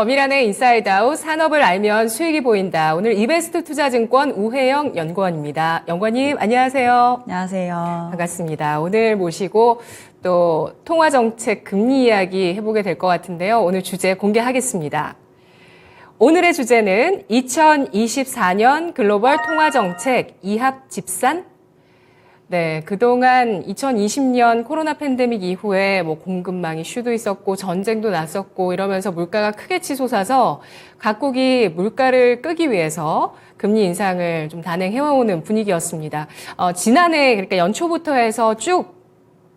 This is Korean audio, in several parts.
범일안의 인사이드 아웃 산업을 알면 수익이 보인다. 오늘 이베스트 투자증권 우혜영 연구원입니다. 연구원님 안녕하세요. 안녕하세요. 반갑습니다. 오늘 모시고 또 통화정책 금리 이야기 해보게 될 것 같은데요. 오늘 주제 공개하겠습니다. 오늘의 주제는 2024년 글로벌 통화정책 이합 집산. 네, 그동안 2020년 코로나 팬데믹 이후에 뭐 공급망 이슈도 있었고 전쟁도 났었고 이러면서 물가가 크게 치솟아서 각국이 물가를 끄기 위해서 금리 인상을 좀 단행해오는 분위기였습니다. 지난해 그러니까 연초부터 해서 쭉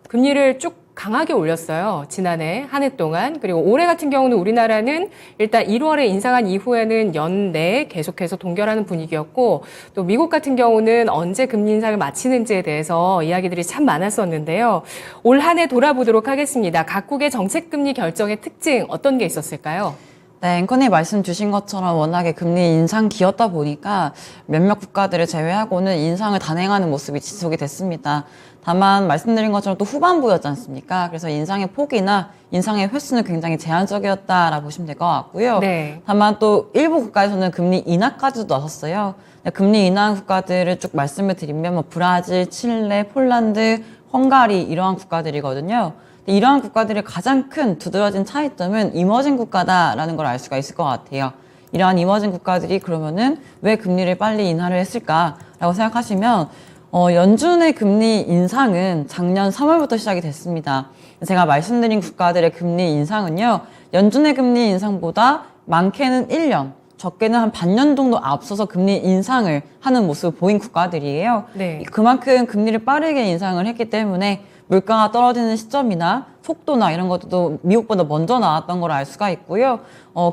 금리를 쭉 강하게 올렸어요. 지난해 한 해 동안. 그리고 올해 같은 경우는 우리나라는 일단 1월에 인상한 이후에는 연내에 계속해서 동결하는 분위기였고 또 미국 같은 경우는 언제 금리 인상을 마치는지에 대해서 이야기들이 참 많았었는데요. 올 한 해 돌아보도록 하겠습니다. 각국의 정책 금리 결정의 특징 어떤 게 있었을까요? 네, 앵커님 말씀 주신 것처럼 워낙에 금리 인상기였다 보니까 몇몇 국가들을 제외하고는 인상을 단행하는 모습이 지속이 됐습니다. 다만 말씀드린 것처럼 또 후반부였지 않습니까? 그래서 인상의 폭이나 인상의 횟수는 굉장히 제한적이었다라고 보시면 될 것 같고요. 네. 다만 또 일부 국가에서는 금리 인하까지도 나섰어요. 금리 인하 국가들을 쭉 말씀을 드리면 뭐 브라질, 칠레, 폴란드, 헝가리 이러한 국가들이거든요. 이러한 국가들의 가장 큰 두드러진 차이점은 이머징 국가다라는 걸 알 수가 있을 것 같아요. 이러한 이머징 국가들이 그러면은 왜 금리를 빨리 인하를 했을까라고 생각하시면 연준의 금리 인상은 작년 3월부터 시작이 됐습니다. 제가 말씀드린 국가들의 금리 인상은요, 연준의 금리 인상보다 많게는 1년, 적게는 한 반년 정도 앞서서 금리 인상을 하는 모습을 보인 국가들이에요. 네. 그만큼 금리를 빠르게 인상을 했기 때문에 물가가 떨어지는 시점이나 속도나 이런 것도 미국보다 먼저 나왔던 걸 알 수가 있고요.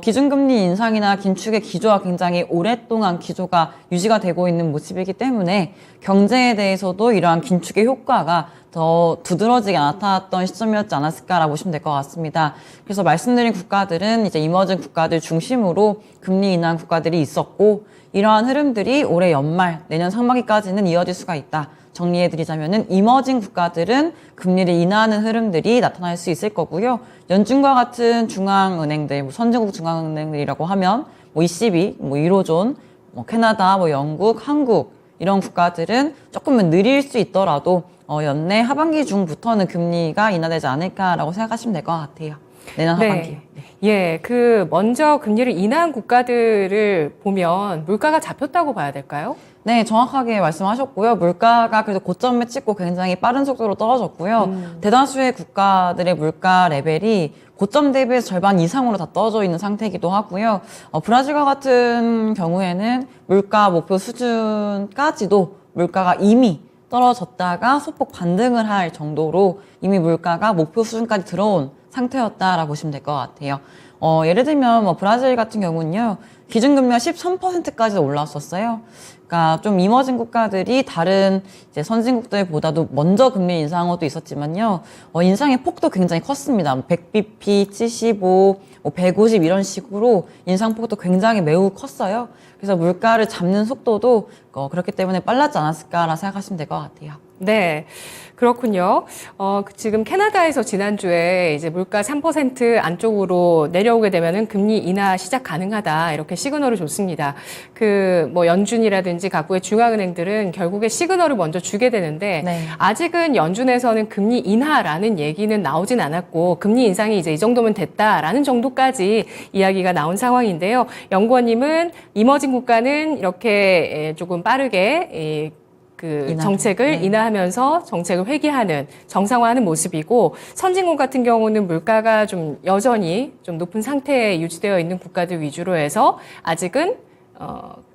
기준금리 인상이나 긴축의 기조가 굉장히 오랫동안 기조가 유지가 되고 있는 모습이기 때문에 경제에 대해서도 이러한 긴축의 효과가 더 두드러지게 나타났던 시점이었지 않았을까라고 보시면 될 것 같습니다. 그래서 말씀드린 국가들은 이제 이머징 국가들 중심으로 금리 인하 국가들이 있었고 이러한 흐름들이 올해 연말, 내년 상반기까지는 이어질 수가 있다. 정리해드리자면은 이머징 국가들은 금리를 인하하는 흐름들이 나타날 수 있을 거고요. 연준과 같은 중앙은행들, 뭐 선진국 중앙은행들이라고 하면 뭐 ECB, 뭐 유로존, 뭐 캐나다, 뭐 영국, 한국 이런 국가들은 조금은 느릴 수 있더라도 연내 하반기 중부터는 금리가 인하되지 않을까라고 생각하시면 될 것 같아요. 내년 하반기요. 네. 예, 먼저 금리를 인하한 국가들을 보면 물가가 잡혔다고 봐야 될까요? 네, 정확하게 말씀하셨고요. 물가가 그래도 고점을 찍고 굉장히 빠른 속도로 떨어졌고요. 대다수의 국가들의 물가 레벨이 고점 대비해서 절반 이상으로 다 떨어져 있는 상태이기도 하고요. 브라질과 같은 경우에는 물가 목표 수준까지도 물가가 이미 떨어졌다가 소폭 반등을 할 정도로 이미 물가가 목표 수준까지 들어온 상태였다라고 보시면 될 것 같아요. 예를 들면 뭐 브라질 같은 경우는요. 기준금리가 13%까지 올랐었어요. 그러니까 좀 이머징 국가들이 다른 이제 선진국들보다도 먼저 금리 인상한 것도 있었지만요. 인상의 폭도 굉장히 컸습니다. 100bp, 75, 150 이런 식으로 인상폭도 굉장히 매우 컸어요. 그래서 물가를 잡는 속도도 그렇기 때문에 빨랐지 않았을까라 생각하시면 될 것 같아요. 네, 그렇군요. 지금 캐나다에서 지난주에 이제 물가 3% 안쪽으로 내려오게 되면은 금리 인하 시작 가능하다 이렇게 시그널을 줬습니다. 뭐 연준이라든지 각국의 중앙은행들은 결국에 시그널을 먼저 주게 되는데 네. 아직은 연준에서는 금리 인하라는 얘기는 나오진 않았고 금리 인상이 이제 이 정도면 됐다라는 정도까지 이야기가 나온 상황인데요. 연구원님은 이머징 국가는 이렇게 조금 빠르게 정책을 인하하면서 정책을 회귀하는 정상화하는 모습이고 선진국 같은 경우는 물가가 좀 여전히 좀 높은 상태에 유지되어 있는 국가들 위주로 해서 아직은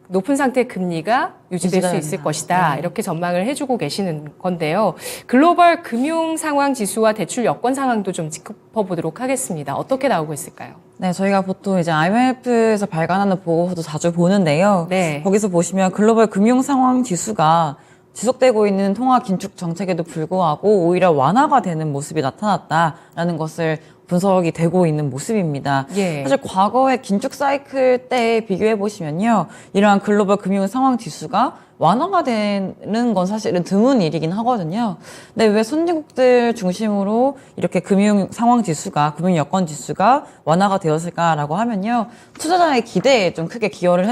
높은 상태의 금리가 유지될 수 있을 것이다. 네. 이렇게 전망을 해주고 계시는 건데요. 글로벌 금융 상황 지수와 대출 여건 상황도 좀 짚어보도록 하겠습니다. 어떻게 나오고 있을까요? 네, 저희가 보통 이제 IMF에서 발간하는 보고서도 자주 보는데요. 네. 거기서 보시면 글로벌 금융 상황 지수가 지속되고 있는 통화 긴축 정책에도 불구하고 오히려 완화가 되는 모습이 나타났다라는 것을 분석이 되고 있는 모습입니다. 예. 사실 과거의 긴축 사이클 때 비교해 보시면요. 이러한 글로벌 금융 상황 지수가 완화가 되는 건 사실은 드문 일이긴 하거든요. 근데 왜 선진국들 중심으로 이렇게 금융 상황 지수가, 금융 여건 지수가 완화가 되었을까라고 하면요. 투자자의 기대에 좀 크게 기대를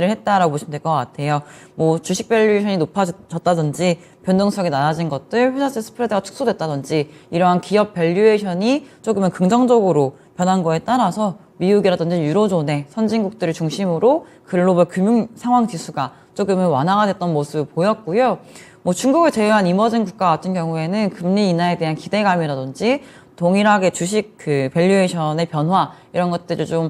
했다라고 보시면 될 것 같아요. 뭐 주식 밸류에이션이 높아졌다든지 변동성이 낮아진 것들, 회사채 스프레드가 축소됐다든지 이러한 기업 밸류에이션이 조금은 긍정적으로 변한 거에 따라서 미국이라든지 유로존의 선진국들을 중심으로 글로벌 금융 상황 지수가 조금은 완화가 됐던 모습을 보였고요. 뭐 중국을 제외한 이머징 국가 같은 경우에는 금리 인하에 대한 기대감이라든지 동일하게 주식 그 밸류에이션의 변화 이런 것들을 좀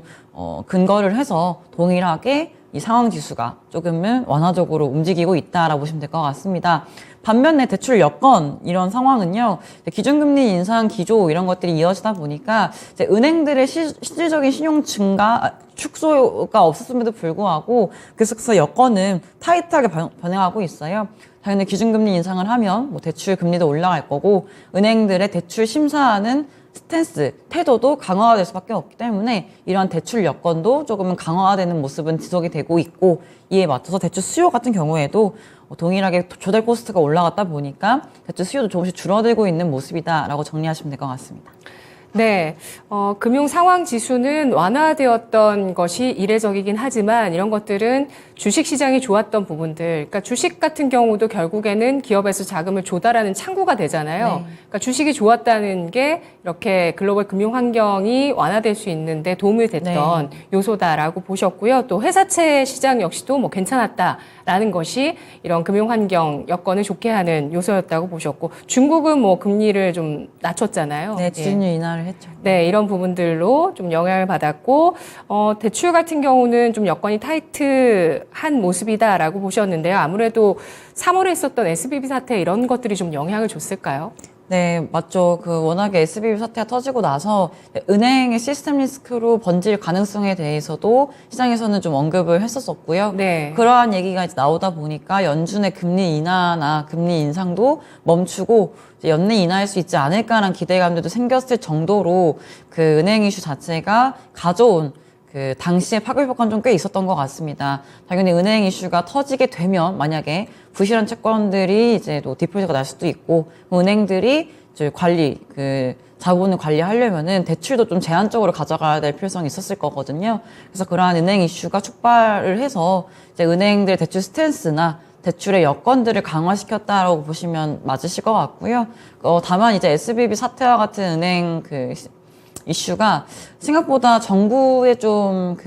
근거를 해서 동일하게 이 상황 지수가 조금은 완화적으로 움직이고 있다라고 보시면 될 것 같습니다. 반면에 대출 여건 이런 상황은요, 기준금리 인상 기조 이런 것들이 이어지다 보니까 이제 은행들의 실질적인 신용 증가 축소가 없었음에도 불구하고 계속해서 여건은 타이트하게 변해가고 있어요. 당연히 기준금리 인상을 하면 뭐 대출 금리도 올라갈 거고 은행들의 대출 심사하는 스탠스, 태도도 강화가 될 수밖에 없기 때문에 이러한 대출 여건도 조금은 강화되는 모습은 지속이 되고 있고 이에 맞춰서 대출 수요 같은 경우에도 동일하게 조달 코스트가 올라갔다 보니까 대출 수요도 조금씩 줄어들고 있는 모습이다라고 정리하시면 될 것 같습니다. 네, 금융 상황 지수는 완화되었던 것이 이례적이긴 하지만 이런 것들은 주식 시장이 좋았던 부분들, 그러니까 주식 같은 경우도 결국에는 기업에서 자금을 조달하는 창구가 되잖아요. 네. 그러니까 주식이 좋았다는 게 이렇게 글로벌 금융 환경이 완화될 수 있는데 도움이 됐던 요소다라고 보셨고요. 또 회사채 시장 역시도 뭐 괜찮았다라는 것이 이런 금융 환경 여건을 좋게 하는 요소였다고 보셨고, 중국은 뭐 금리를 좀 낮췄잖아요. 네, 지준율 인하를 했죠. 네, 이런 부분들로 좀 영향을 받았고, 대출 같은 경우는 좀 여건이 타이트한 모습이다라고 보셨는데요. 아무래도 3월에 있었던 SBB 사태 이런 것들이 좀 영향을 줬을까요? 네, 맞죠. 워낙에 SBB 사태가 터지고 나서 은행의 시스템 리스크로 번질 가능성에 대해서도 시장에서는 좀 언급을 했었었고요. 네. 그러한 얘기가 이제 나오다 보니까 연준의 금리 인하나 금리 인상도 멈추고 이제 연내 인하할 수 있지 않을까라는 기대감들도 생겼을 정도로 그 은행 이슈 자체가 가져온 그 당시에 파급력은 좀 꽤 있었던 것 같습니다. 당연히 은행 이슈가 터지게 되면 만약에 부실한 채권들이 이제 또 디폴트가 날 수도 있고 은행들이 이제 자본을 관리하려면은 대출도 좀 제한적으로 가져가야 될 필요성이 있었을 거거든요. 그래서 그러한 은행 이슈가 촉발을 해서 이제 은행들 대출 스탠스나 대출의 여건들을 강화시켰다라고 보시면 맞으실 것 같고요. 다만 이제 SBB 사태와 같은 은행 이슈가 생각보다 정부의 좀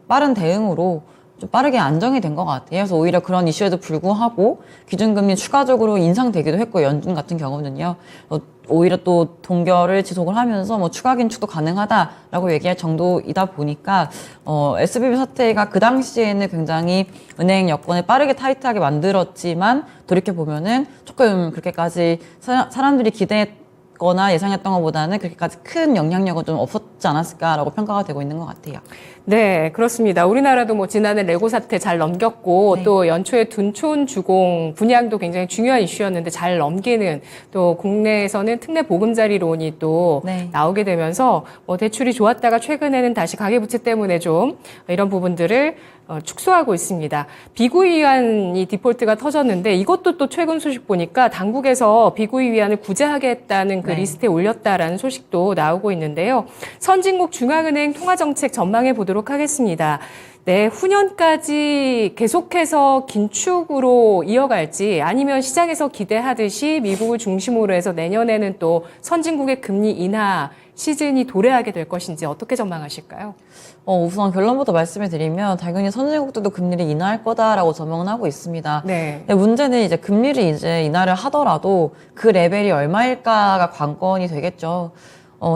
빠른 대응으로 좀 빠르게 안정이 된 것 같아요. 그래서 오히려 그런 이슈에도 불구하고 기준금리 추가적으로 인상되기도 했고 연준 같은 경우는요. 오히려 또 동결을 지속을 하면서 뭐 추가 긴축도 가능하다라고 얘기할 정도이다 보니까 SBB 사태가 그 당시에는 굉장히 은행 여건을 빠르게 타이트하게 만들었지만 돌이켜 보면은 조금 그렇게까지 사람들이 기대했거나 예상했던 것보다는 그렇게까지 큰 영향력은 좀 없었지 않았을까라고 평가가 되고 있는 것 같아요. 네, 그렇습니다. 우리나라도 뭐 지난해 레고 사태 잘 넘겼고 네. 또 연초에 둔촌 주공 분양도 굉장히 중요한 이슈였는데 잘 넘기는, 또 국내에서는 특례 보금자리론이 또 네. 나오게 되면서 뭐 대출이 좋았다가 최근에는 다시 가계부채 때문에 좀 이런 부분들을 축소하고 있습니다. 비구이 위안이 디폴트가 터졌는데 이것도 또 최근 소식 보니까 당국에서 비구이 위안을 구제하겠다는 그 네. 리스트에 올렸다라는 소식도 나오고 있는데요. 선진국 중앙은행 통화정책 전망해 보도록 하겠습니다. 네, 후년까지 계속해서 긴축으로 이어갈지 아니면 시장에서 기대하듯이 미국을 중심으로 해서 내년에는 또 선진국의 금리 인하 시즌이 도래하게 될 것인지 어떻게 전망하실까요? 우선 결론부터 말씀을 드리면 당연히 선진국들도 금리를 인하할 거다라고 전망은 하고 있습니다. 네. 근데 문제는 이제 금리를 이제 인하를 하더라도 그 레벨이 얼마일까가 관건이 되겠죠.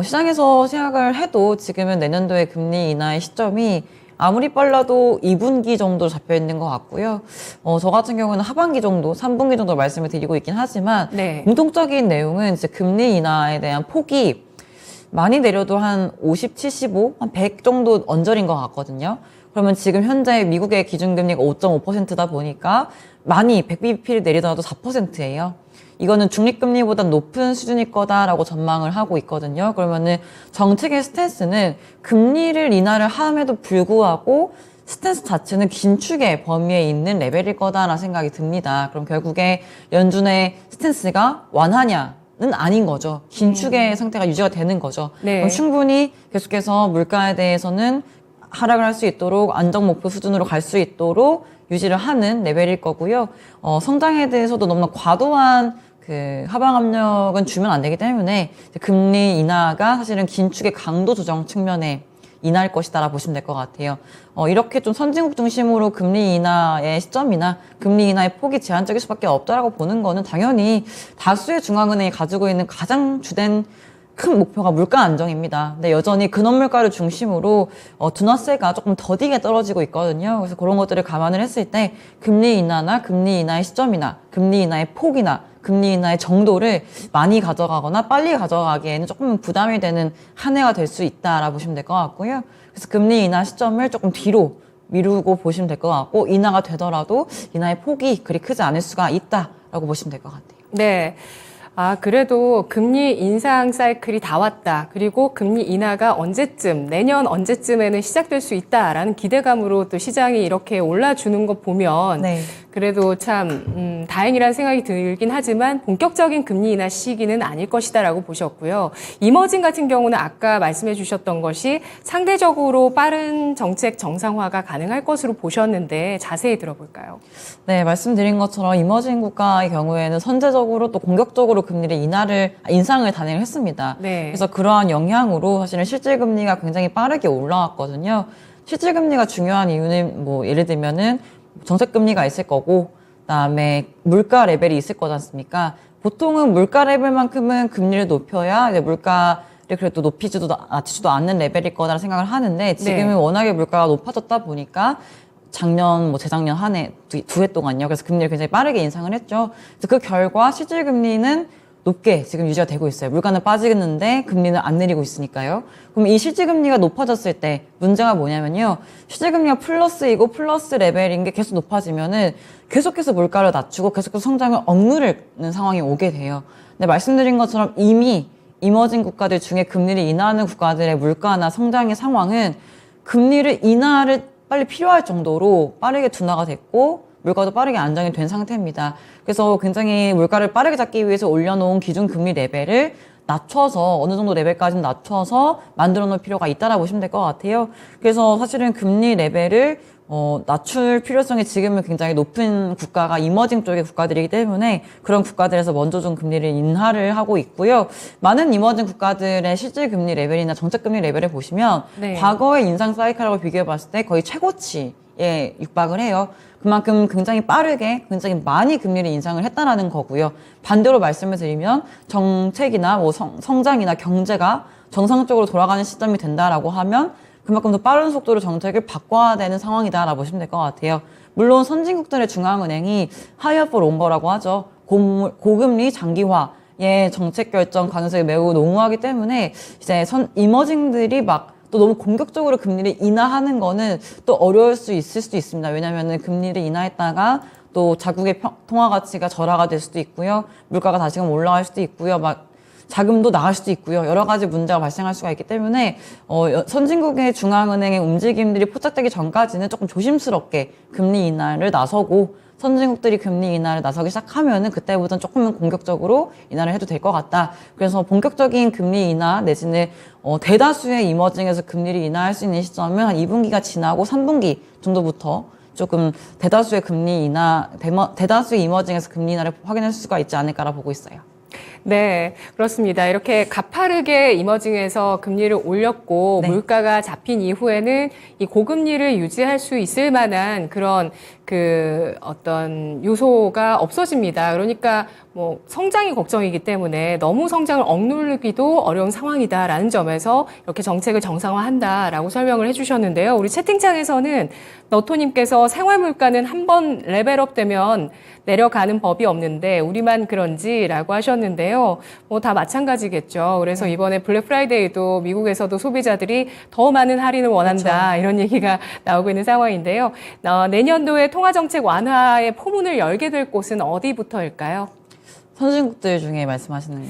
시장에서 생각을 해도 지금은 내년도에 금리 인하의 시점이 아무리 빨라도 2분기 정도 잡혀 있는 것 같고요. 저 같은 경우는 하반기 정도, 3분기 정도 말씀을 드리고 있긴 하지만 네. 공통적인 내용은 이제 금리 인하에 대한 폭이 많이 내려도 한 50, 75, 한 100 정도 언저리인 것 같거든요. 그러면 지금 현재 미국의 기준금리가 5.5%다 보니까 많이 100bp를 내리더라도 4%예요. 이거는 중립금리보다 높은 수준일 거다라고 전망을 하고 있거든요. 그러면은 정책의 스탠스는 금리를 인하를 함에도 불구하고 스탠스 자체는 긴축의 범위에 있는 레벨일 거다라는 생각이 듭니다. 그럼 결국에 연준의 스탠스가 완화냐는 아닌 거죠. 긴축의 상태가 유지가 되는 거죠. 네. 그럼 충분히 계속해서 물가에 대해서는 하락을 할 수 있도록 안정 목표 수준으로 갈 수 있도록 유지를 하는 레벨일 거고요. 성장에 대해서도 너무나 과도한 그 하방 압력은 주면 안 되기 때문에 금리 인하가 사실은 긴축의 강도 조정 측면에 인하할 것이다라고 보시면 될 것 같아요. 이렇게 좀 선진국 중심으로 금리 인하의 시점이나 금리 인하의 폭이 제한적일 수밖에 없다라고 보는 거는 당연히 다수의 중앙은행이 가지고 있는 가장 주된 큰 목표가 물가 안정입니다. 근데 여전히 근원 물가를 중심으로 둔화세가 조금 더디게 떨어지고 있거든요. 그래서 그런 것들을 감안을 했을 때 금리 인하나 금리 인하의 시점이나 금리 인하의 폭이나 금리 인하의 정도를 많이 가져가거나 빨리 가져가기에는 조금 부담이 되는 한 해가 될 수 있다라고 보시면 될 것 같고요. 그래서 금리 인하 시점을 조금 뒤로 미루고 보시면 될 것 같고 인하가 되더라도 인하의 폭이 그리 크지 않을 수가 있다라고 보시면 될 것 같아요. 네. 그래도 금리 인상 사이클이 다 왔다. 그리고 금리 인하가 언제쯤, 내년 언제쯤에는 시작될 수 있다라는 기대감으로 또 시장이 이렇게 올라주는 거 보면 네. 그래도 참 다행이라는 생각이 들긴 하지만 본격적인 금리 인하 시기는 아닐 것이다라고 보셨고요. 이머징 같은 경우는 아까 말씀해 주셨던 것이 상대적으로 빠른 정책 정상화가 가능할 것으로 보셨는데 자세히 들어볼까요? 네, 말씀드린 것처럼 이머징 국가의 경우에는 선제적으로 또 공격적으로 금리를 인상을 단행을 했습니다. 네. 그래서 그러한 영향으로 사실은 실질 금리가 굉장히 빠르게 올라왔거든요. 실질 금리가 중요한 이유는 뭐 예를 들면은 정책 금리가 있을 거고 그다음에 물가 레벨이 있을 거지 않습니까? 보통은 물가 레벨만큼은 금리를 높여야 이제 물가를 그래도 높이지도 낮추지도 않는 레벨일 거다라는 생각을 하는데 지금은 네. 워낙에 물가가 높아졌다 보니까 작년, 재작년 한 해, 두 해 동안요. 그래서 금리를 굉장히 빠르게 인상을 했죠. 그래서 그 결과 실질 금리는 높게 지금 유지가 되고 있어요. 물가는 빠지겠는데 금리는 안 내리고 있으니까요. 그럼 이 실질 금리가 높아졌을 때 문제가 뭐냐면요. 실질 금리가 플러스이고 플러스 레벨인 게 계속 높아지면은 계속해서 물가를 낮추고 계속해서 성장을 억누르는 상황이 오게 돼요. 근데 말씀드린 것처럼 이미 이머징 국가들 중에 금리를 인하하는 국가들의 물가나 성장의 상황은 금리를 인하를 빨리 필요할 정도로 빠르게 둔화가 됐고 물가도 빠르게 안정이 된 상태입니다. 그래서 굉장히 물가를 빠르게 잡기 위해서 올려놓은 기준 금리 레벨을 낮춰서 어느 정도 레벨까지는 낮춰서 만들어 놓을 필요가 있다라고 보시면 될 것 같아요. 그래서 사실은 금리 레벨을 낮출 필요성이 지금은 굉장히 높은 국가가 이머징 쪽의 국가들이기 때문에 그런 국가들에서 먼저 좀 금리를 인하를 하고 있고요. 많은 이머징 국가들의 실질 금리 레벨이나 정책 금리 레벨을 보시면 네. 과거의 인상 사이클하고 비교해 봤을 때 거의 최고치에 육박을 해요. 그만큼 굉장히 빠르게 굉장히 많이 금리를 인상을 했다라는 거고요. 반대로 말씀을 드리면 정책이나 성장이나 경제가 정상적으로 돌아가는 시점이 된다라고 하면 그만큼 더 빠른 속도로 정책을 바꿔야 되는 상황이다라고 보시면 될 것 같아요. 물론 선진국들의 중앙은행이 higher for longer라고 하죠. 고금리 장기화의 정책 결정 가능성이 매우 농후하기 때문에 이제 이머징들이 막 또 너무 공격적으로 금리를 인하하는 거는 또 어려울 수 있을 수도 있습니다. 왜냐하면 금리를 인하했다가 또 자국의 통화 가치가 절하가 될 수도 있고요. 물가가 다시금 올라갈 수도 있고요. 막 자금도 나갈 수도 있고요. 여러 가지 문제가 발생할 수가 있기 때문에 선진국의 중앙은행의 움직임들이 포착되기 전까지는 조금 조심스럽게 금리 인하를 나서고 선진국들이 금리 인하를 나서기 시작하면은 그때부터는 조금은 공격적으로 인하를 해도 될 것 같다. 그래서 본격적인 금리 인하 내지는 대다수의 이머징에서 금리를 인하할 수 있는 시점은 한 2분기가 지나고 3분기 정도부터 조금 대다수의 대다수의 이머징에서 금리 인하를 확인할 수가 있지 않을까라 보고 있어요. 네, 그렇습니다. 이렇게 가파르게 이머징에서 금리를 올렸고 네. 물가가 잡힌 이후에는 이 고금리를 유지할 수 있을 만한 그런 어떤 요소가 없어집니다. 그러니까 뭐 성장이 걱정이기 때문에 너무 성장을 억누르기도 어려운 상황이다라는 점에서 이렇게 정책을 정상화한다라고 설명을 해주셨는데요. 우리 채팅창에서는 너토님께서 생활 물가는 한 번 레벨업 되면 내려가는 법이 없는데 우리만 그런지라고 하셨는데요. 뭐 다 마찬가지겠죠. 그래서 이번에 블랙 프라이데이도 미국에서도 소비자들이 더 많은 할인을 원한다. 그렇죠. 이런 얘기가 나오고 있는 상황인데요. 내년도에 통화정책 완화의 포문을 열게 될 곳은 어디부터일까요? 선진국들 중에 말씀하시는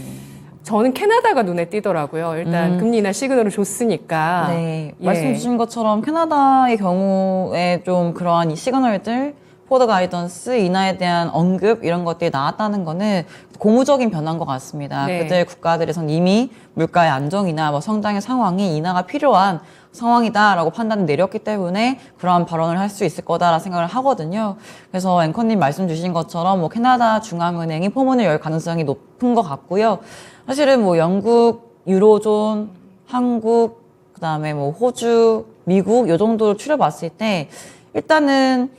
저는 캐나다가 눈에 띄더라고요. 일단 금리 인하 시그널을 줬으니까. 네, 예. 말씀 주신 것처럼 캐나다의 경우에 좀 그러한 이 시그널들, 포드 가이던스, 인하에 대한 언급 이런 것들이 나왔다는 거는 고무적인 변화인 것 같습니다. 네. 그들 국가들에선 이미 물가의 안정이나 뭐 성장의 상황이 인하가 필요한 상황이다라고 판단을 내렸기 때문에 그러한 발언을 할 수 있을 거다라는 생각을 하거든요. 그래서 앵커님 말씀 주신 것처럼 뭐 캐나다 중앙은행이 포문을 열 가능성이 높은 것 같고요. 사실은 뭐 영국, 유로존, 한국, 그다음에 뭐 호주, 미국 요 정도를 추려봤을 때 일단은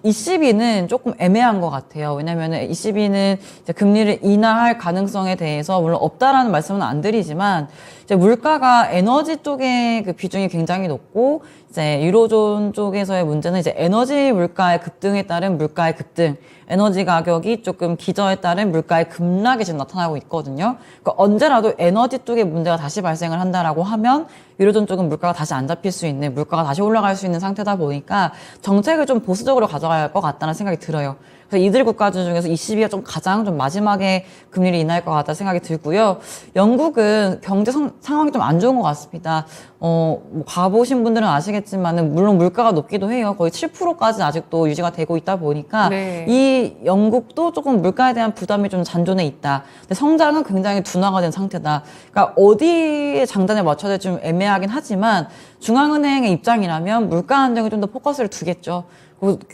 ECB는 조금 애매한 것 같아요. 왜냐면은 ECB는 이제 금리를 인하할 가능성에 대해서 물론 없다라는 말씀은 안 드리지만 이제 물가가 에너지 쪽의 그 비중이 굉장히 높고 이제 유로존 쪽에서의 문제는 이제 에너지 물가의 급등에 따른 물가의 급등, 에너지 가격이 조금 기저에 따른 물가의 급락이 지금 나타나고 있거든요. 그러니까 언제라도 에너지 쪽에 문제가 다시 발생을 한다라고 하면 유로존 쪽은 물가가 다시 안 잡힐 수 있는, 물가가 다시 올라갈 수 있는 상태다 보니까 정책을 좀 보수적으로 가져가야 할 것 같다는 생각이 들어요. 그래서 이들 국가들 중에서 ECB가 좀 가장 좀 마지막에 금리를 인하할 것 같다는 생각이 들고요. 영국은 경제 상황이 좀 안 좋은 것 같습니다. 뭐 가보신 분들은 아시겠지만은 물론 물가가 높기도 해요. 거의 7%까지 아직도 유지가 되고 있다 보니까 네. 이 영국도 조금 물가에 대한 부담이 좀 잔존해 있다. 근데 성장은 굉장히 둔화가 된 상태다. 그러니까 어디에 장단에 맞춰야 될지 좀 애매하긴 하지만 중앙은행의 입장이라면 물가 안정에 좀 더 포커스를 두겠죠.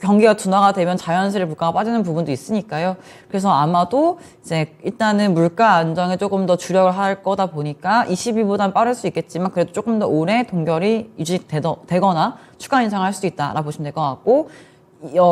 경기가 둔화가 되면 자연스레 물가가 빠지는 부분도 있으니까요. 그래서 아마도 이제 일단은 물가 안정에 조금 더 주력을 할 거다 보니까 22보단 빠를 수 있겠지만 그래도 조금 더 오래 동결이 유지되거나 추가 인상할 수도 있다라고 보시면 될 것 같고,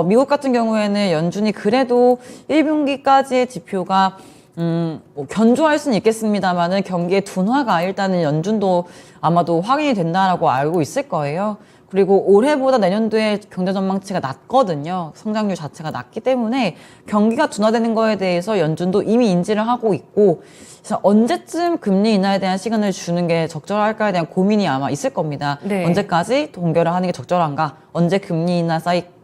미국 같은 경우에는 연준이 그래도 1분기까지의 지표가 뭐 견조할 수는 있겠습니다만은 경기의 둔화가 일단은 연준도 아마도 확인이 된다라고 알고 있을 거예요. 그리고 올해보다 내년도에 경제 전망치가 낮거든요. 성장률 자체가 낮기 때문에 경기가 둔화되는 거에 대해서 연준도 이미 인지를 하고 있고, 그래서 언제쯤 금리 인하에 대한 시간을 주는 게 적절할까에 대한 고민이 아마 있을 겁니다. 네. 언제까지 동결을 하는 게 적절한가? 언제 금리 인하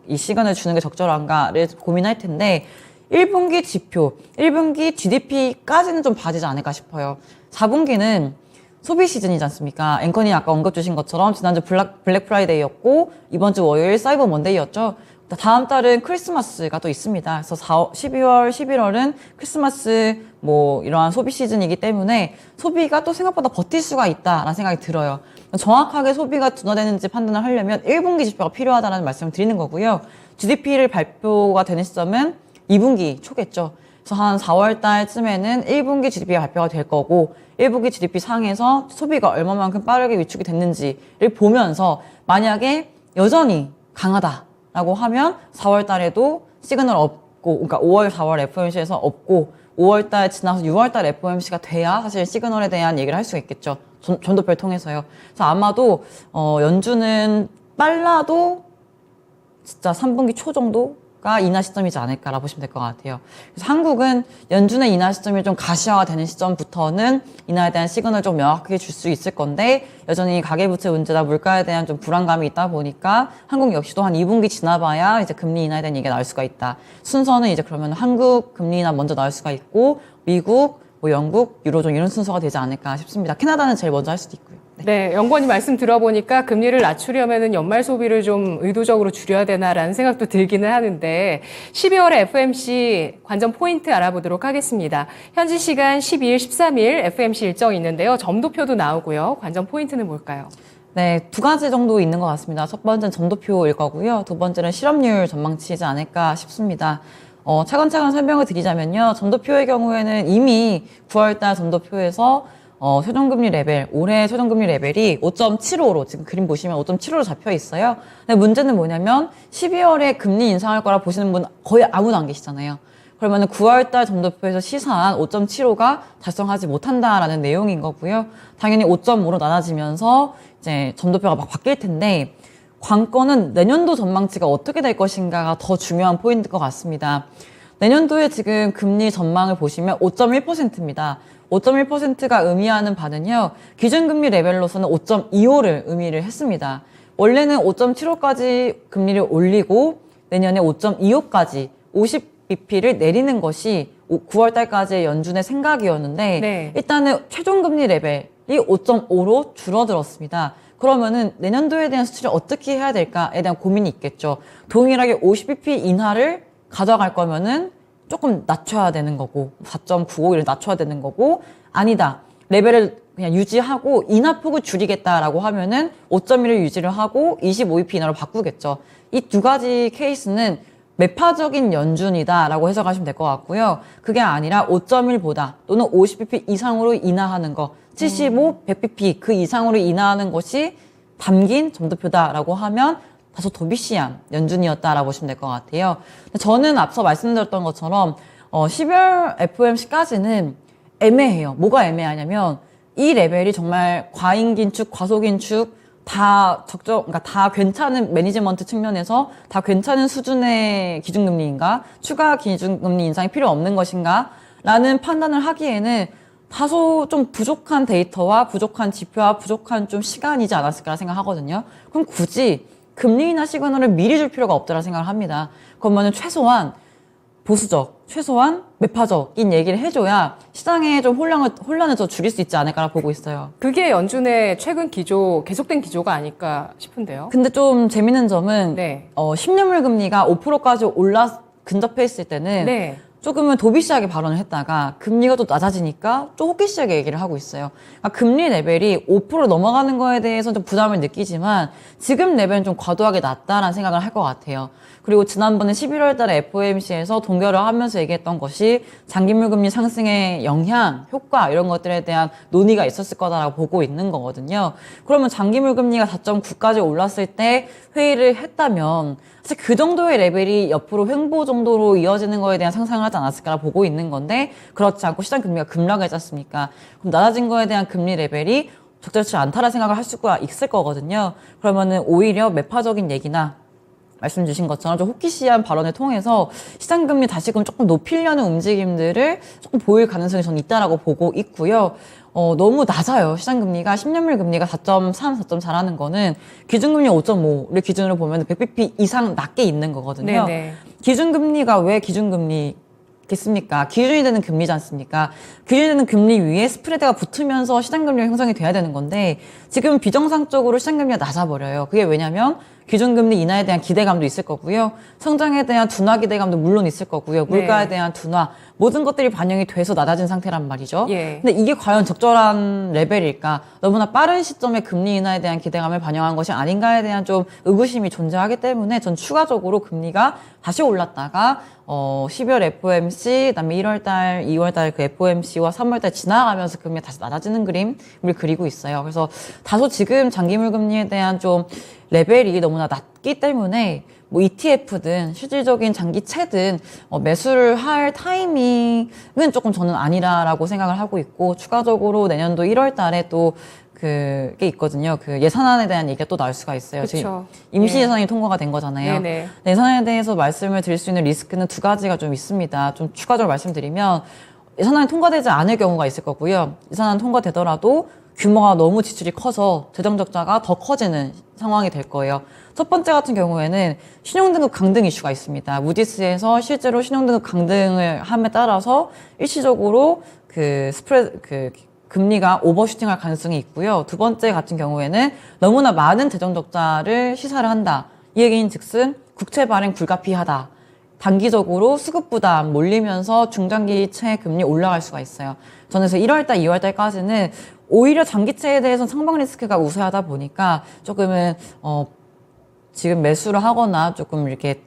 이 시간을 주는 게 적절한가를 고민할 텐데 1분기 지표, 1분기 GDP까지는 좀 봐지지 않을까 싶어요. 4분기는 소비 시즌이지 않습니까? 앵커님 아까 언급 주신 것처럼 지난주 블랙 프라이데이였고 이번 주 월요일 사이버 먼데이였죠. 다음 달은 크리스마스가 또 있습니다. 그래서 12월, 11월은 크리스마스 뭐 이러한 소비 시즌이기 때문에 소비가 또 생각보다 버틸 수가 있다라는 생각이 들어요. 정확하게 소비가 둔화되는지 판단을 하려면 1분기 지표가 필요하다는 말씀을 드리는 거고요. GDP를 발표가 되는 시점은 2분기 초겠죠. 그래서 한 4월 달쯤에는 1분기 GDP가 발표가 될 거고 1분기 GDP 상에서 소비가 얼마만큼 빠르게 위축이 됐는지를 보면서 만약에 여전히 강하다라고 하면 4월 달에도 시그널 없고, 그러니까 5월, 4월 FOMC에서 없고 5월 달 지나서 6월 달 FOMC가 돼야 사실 시그널에 대한 얘기를 할 수가 있겠죠. 전도표를 통해서요. 그래서 아마도 연준은 빨라도 진짜 3분기 초 정도가 인하 시점이지 않을까라고 보시면 될 것 같아요. 그래서 한국은 연준의 인하 시점이 좀 가시화가 되는 시점부터는 인하에 대한 시그널을 좀 명확하게 줄 수 있을 건데 여전히 가계부채 문제나 물가에 대한 좀 불안감이 있다 보니까 한국 역시도 한 2분기 지나봐야 이제 금리 인하에 대한 얘기가 나올 수가 있다. 순서는 이제 그러면 한국 금리 인하 먼저 나올 수가 있고 미국, 뭐 영국, 유로존 이런 순서가 되지 않을까 싶습니다. 캐나다는 제일 먼저 할 수도 있고요. 네, 연구원님 말씀 들어보니까 금리를 낮추려면은 연말 소비를 좀 의도적으로 줄여야 되나라는 생각도 들기는 하는데 12월에 FOMC 관전 포인트 알아보도록 하겠습니다. 현지 시간 12일, 13일 FOMC 일정이 있는데요. 점도표도 나오고요. 관전 포인트는 뭘까요? 네, 두 가지 정도 있는 것 같습니다. 첫 번째는 점도표일 거고요. 두 번째는 실업률 전망치이지 않을까 싶습니다. 차근차근 설명을 드리자면요. 점도표의 경우에는 이미 9월달 점도표에서 최종금리 레벨, 올해 최종금리 레벨이 5.75로, 지금 그림 보시면 5.75로 잡혀 있어요. 근데 문제는 뭐냐면 12월에 금리 인상할 거라 보시는 분 거의 아무도 안 계시잖아요. 그러면 9월달 점도표에서 시사한 5.75가 달성하지 못한다라는 내용인 거고요. 당연히 5.5로 나눠지면서 이제 점도표가 막 바뀔 텐데 관건은 내년도 전망치가 어떻게 될 것인가가 더 중요한 포인트인 것 같습니다. 내년도에 지금 금리 전망을 보시면 5.1%입니다. 5.1%가 의미하는 바는요, 기준금리 레벨로서는 5.25를 의미를 했습니다. 원래는 5.75까지 금리를 올리고 내년에 5.25까지 50bp를 내리는 것이 9월 달까지의 연준의 생각이었는데 네. 일단은 최종 금리 레벨이 5.5로 줄어들었습니다. 그러면은 내년도에 대한 수출을 어떻게 해야 될까에 대한 고민이 있겠죠. 동일하게 50bp 인하를 가져갈 거면은 조금 낮춰야 되는 거고 4.95를 낮춰야 되는 거고 아니다. 레벨을 그냥 유지하고 인하폭을 줄이겠다라고 하면은 5.1을 유지를 하고 25bp 인하로 바꾸겠죠. 이 두 가지 케이스는 매파적인 연준이다라고 해석하시면 될 것 같고요. 그게 아니라 5.1보다 또는 50bp 이상으로 인하하는 거, 75, 100bp 그 이상으로 인하하는 것이 담긴 점도표다라고 하면 다소 도비시한 연준이었다라고 보시면 될 것 같아요. 저는 앞서 말씀드렸던 것처럼 12월 FOMC까지는 애매해요. 뭐가 애매하냐면 이 레벨이 정말 과잉긴축, 과소긴축 다 그러니까 다 괜찮은 매니지먼트 측면에서 다 괜찮은 수준의 기준금리인가, 추가 기준금리 인상이 필요 없는 것인가 라는 판단을 하기에는 다소 좀 부족한 데이터와 부족한 지표와 부족한 좀 시간이지 않았을까 생각하거든요. 그럼 굳이 금리 인하 시그널을 미리 줄 필요가 없다고 생각을 합니다. 그러면은 최소한 보수적, 최소한 매파적인 얘기를 해줘야 시장의 좀 혼란을 더 줄일 수 있지 않을까라고 보고 있어요. 그게 연준의 최근 기조, 계속된 기조가 아닐까 싶은데요. 근데 좀 재밌는 점은 네. 10년물 금리가 5%까지 근접해 있을 때는 네. 조금은 도비시하게 발언을 했다가 금리가 또 낮아지니까 좀 호기시하게 얘기를 하고 있어요. 그러니까 금리 레벨이 5% 넘어가는 거에 대해서 좀 부담을 느끼지만 지금 레벨은 좀 과도하게 낮다라는 생각을 할 것 같아요. 그리고 지난번에 11월 달에 FOMC에서 동결을 하면서 얘기했던 것이 장기물 금리 상승의 영향, 효과 이런 것들에 대한 논의가 있었을 거다라고 보고 있는 거거든요. 그러면 장기물 금리가 4.9까지 올랐을 때 회의를 했다면 사실 그 정도의 레벨이 옆으로 횡보 정도로 이어지는 거에 대한 상상을 하지 않았을까 보고 있는 건데 그렇지 않고 시장 금리가 급락하지 않습니까? 그럼 낮아진 거에 대한 금리 레벨이 적절치 않다라 생각을 할 수가 있을 거거든요. 그러면은 오히려 매파적인 얘기나 말씀 주신 것처럼 좀 호기시한 발언을 통해서 시장 금리 다시금 조금 높이려는 움직임들을 조금 보일 가능성이 저는 있다라고 보고 있고요. 너무 낮아요. 시장 금리가 10년물 금리가 4.3, 4.4라는 거는 기준금리 5.5를 기준으로 보면 100bp 이상 낮게 있는 거거든요. 네네. 기준금리가 왜 기준금리겠습니까? 기준이 되는 금리지 않습니까? 기준이 되는 금리 위에 스프레드가 붙으면서 시장금리가 형성이 돼야 되는 건데 지금 비정상적으로 시장금리가 낮아버려요. 그게 왜냐면 기준금리 인하에 대한 기대감도 있을 거고요. 성장에 대한 둔화 기대감도 물론 있을 거고요. 물가에 네. 대한 둔화, 모든 것들이 반영이 돼서 낮아진 상태란 말이죠. 예. 근데 이게 과연 적절한 레벨일까? 너무나 빠른 시점에 금리 인하에 대한 기대감을 반영한 것이 아닌가에 대한 좀 의구심이 존재하기 때문에 전 추가적으로 금리가 다시 올랐다가 12월 FOMC, 그다음에 1월달, 2월달 그 FOMC와 3월달 지나가면서 금리가 다시 낮아지는 그림을 그리고 있어요. 그래서 다소 지금 장기물 금리에 대한 좀 레벨이 너무나 낮기 때문에 뭐 ETF든 실질적인 장기채든 매수를 할 타이밍은 조금 저는 아니라라고 생각을 하고 있고 추가적으로 내년도 1월 달에 또 그게 있거든요. 그 예산안에 대한 얘기가 또 나올 수가 있어요. 그쵸. 지금 임시 예. 예산이 통과가 된 거잖아요. 네네. 예산안에 대해서 말씀을 드릴 수 있는 리스크는 두 가지가 좀 있습니다. 좀 추가적으로 말씀드리면 예산안이 통과되지 않을 경우가 있을 거고요. 예산안 통과되더라도 규모가 너무 지출이 커서 재정 적자가 더 커지는 상황이 될 거예요. 첫 번째 같은 경우에는 신용등급 강등 이슈가 있습니다. 무디스에서 실제로 신용등급 강등을 함에 따라서 일시적으로 금리가 오버슈팅할 가능성이 있고요. 두 번째 같은 경우에는 너무나 많은 재정 적자를 시사를 한다. 이 얘기인 즉슨 국채 발행 불가피하다. 단기적으로 수급 부담 몰리면서 중장기채 금리 올라갈 수가 있어요. 저는 그래서 1월달, 2월달까지는 오히려 장기채에 대해서는 상방 리스크가 우세하다 보니까 조금은 지금 매수를 하거나 조금 이렇게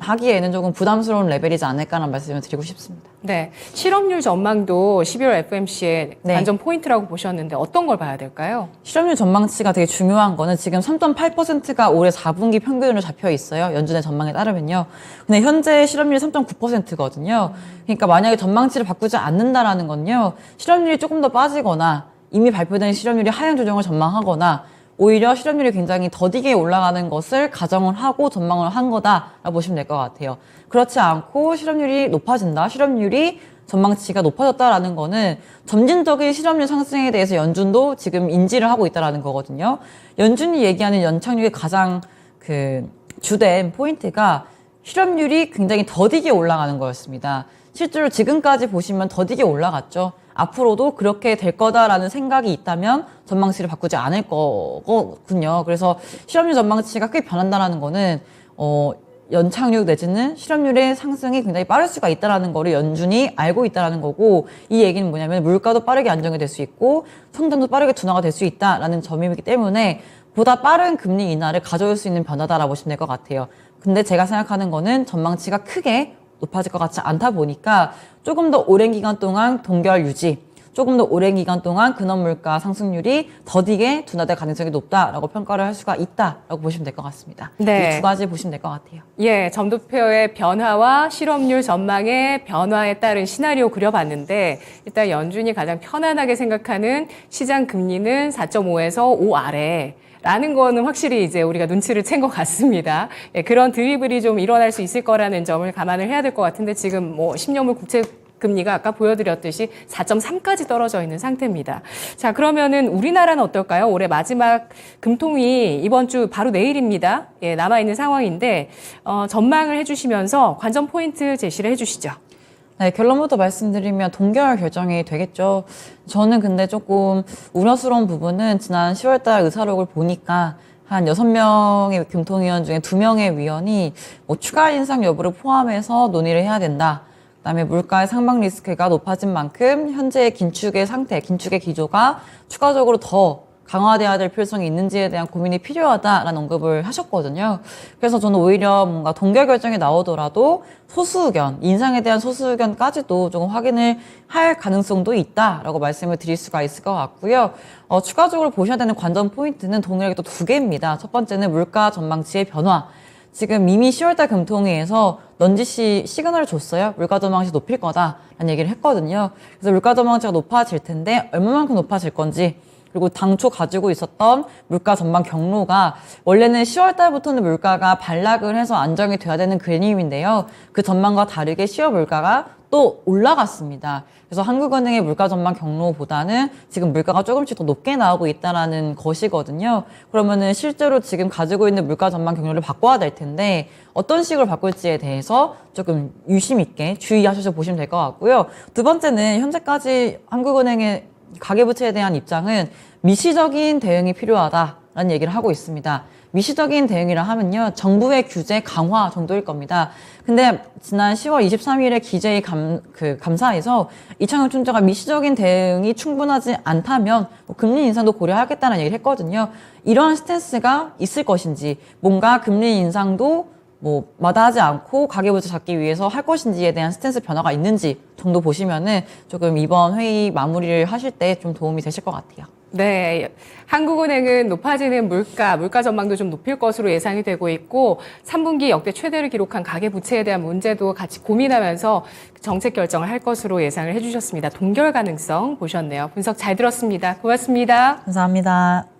하기에는 조금 부담스러운 레벨이지 않을까라는 말씀을 드리고 싶습니다. 네. 실업률 전망도 12월 FMC의 네. 관전 포인트라고 보셨는데 어떤 걸 봐야 될까요? 실업률 전망치가 되게 중요한 거는 지금 3.8%가 올해 4분기 평균으로 잡혀 있어요. 연준의 전망에 따르면요. 근데 현재 실업률이 3.9%거든요. 그러니까 만약에 전망치를 바꾸지 않는다라는 건요. 실업률이 조금 더 빠지거나 이미 발표된 실업률이 하향 조정을 전망하거나 오히려 실업률이 굉장히 더디게 올라가는 것을 가정을 하고 전망을 한 거다라고 보시면 될 것 같아요. 그렇지 않고 실업률이 높아진다, 실업률이 전망치가 높아졌다라는 거는 점진적인 실업률 상승에 대해서 연준도 지금 인지를 하고 있다라는 거거든요. 연준이 얘기하는 연착륙의 가장 주된 포인트가 실업률이 굉장히 더디게 올라가는 거였습니다. 실제로 지금까지 보시면 더디게 올라갔죠. 앞으로도 그렇게 될 거다라는 생각이 있다면 전망치를 바꾸지 않을 거거든요. 그래서 실업률 전망치가 크게 변한다라는 거는 연착륙 내지는 실업률의 상승이 굉장히 빠를 수가 있다라는 거를 연준이 알고 있다라는 거고, 이 얘기는 뭐냐면 물가도 빠르게 안정이 될 수 있고 성장도 빠르게 둔화가 될 수 있다라는 점이기 때문에 보다 빠른 금리 인하를 가져올 수 있는 변화다라고 보시면 될 것 같아요. 근데 제가 생각하는 거는 전망치가 크게 높아질 것 같지 않다 보니까 조금 더 오랜 기간 동안 동결 유지, 조금 더 오랜 기간 동안 근원물가 상승률이 더디게 둔화될 가능성이 높다라고 평가를 할 수가 있다라고 보시면 될 것 같습니다. 네. 이 두 가지 보시면 될 것 같아요. 예, 점도표의 변화와 실업률 전망의 변화에 따른 시나리오 그려봤는데, 일단 연준이 가장 편안하게 생각하는 시장 금리는 4.5에서 5 아래. 라는 거는 확실히 이제 우리가 눈치를 챈 것 같습니다. 예, 그런 드리블이 좀 일어날 수 있을 거라는 점을 감안을 해야 될 것 같은데, 지금 뭐 10년물 국채 금리가 아까 보여드렸듯이 4.3까지 떨어져 있는 상태입니다. 자, 그러면은 우리나라는 어떨까요? 올해 마지막 금통위 이번 주 바로 내일입니다. 예, 남아있는 상황인데, 전망을 해주시면서 관전 포인트 제시를 해주시죠. 네, 결론부터 말씀드리면 동결 결정이 되겠죠. 저는 근데 조금 우려스러운 부분은 지난 10월달 의사록을 보니까 한 6명의 금통위원 중에 2명의 위원이 뭐 추가 인상 여부를 포함해서 논의를 해야 된다. 그다음에 물가의 상방 리스크가 높아진 만큼 현재의 긴축의 상태, 긴축의 기조가 추가적으로 더 강화돼야 될 필요성이 있는지에 대한 고민이 필요하다라는 언급을 하셨거든요. 그래서 저는 오히려 뭔가 동결 결정이 나오더라도 소수 의견, 인상에 대한 소수 의견까지도 조금 확인을 할 가능성도 있다라고 말씀을 드릴 수가 있을 것 같고요. 추가적으로 보셔야 되는 관전 포인트는 동일하게 또 2개입니다. 첫 번째는 물가 전망치의 변화. 지금 이미 10월달 금통위에서 넌지시 시그널을 줬어요. 물가 전망치 높일 거다라는 얘기를 했거든요. 그래서 물가 전망치가 높아질 텐데 얼마만큼 높아질 건지, 그리고 당초 가지고 있었던 물가 전망 경로가 원래는 10월 달부터는 물가가 반락을 해서 안정이 돼야 되는 그림인데요. 그 전망과 다르게 10월 물가가 또 올라갔습니다. 그래서 한국은행의 물가 전망 경로보다는 지금 물가가 조금씩 더 높게 나오고 있다는 것이거든요. 그러면은 실제로 지금 가지고 있는 물가 전망 경로를 바꿔야 될 텐데 어떤 식으로 바꿀지에 대해서 조금 유심 있게 주의하셔서 보시면 될 것 같고요. 두 번째는 현재까지 한국은행의 가계부채에 대한 입장은 미시적인 대응이 필요하다라는 얘기를 하고 있습니다. 미시적인 대응이라 하면요, 정부의 규제 강화 정도일 겁니다. 근데 지난 10월 23일에 기재위 감사에서 이창용 총재가 미시적인 대응이 충분하지 않다면 금리 인상도 고려하겠다는 얘기를 했거든요. 이러한 스탠스가 있을 것인지, 뭔가 금리 인상도 마다하지 않고 가계부채 잡기 위해서 할 것인지에 대한 스탠스 변화가 있는지 정도 보시면은 조금 이번 회의 마무리를 하실 때 좀 도움이 되실 것 같아요. 네, 한국은행은 높아지는 물가 전망도 좀 높일 것으로 예상이 되고 있고 3분기 역대 최대를 기록한 가계부채에 대한 문제도 같이 고민하면서 정책 결정을 할 것으로 예상을 해주셨습니다. 동결 가능성 보셨네요. 분석 잘 들었습니다. 고맙습니다. 감사합니다.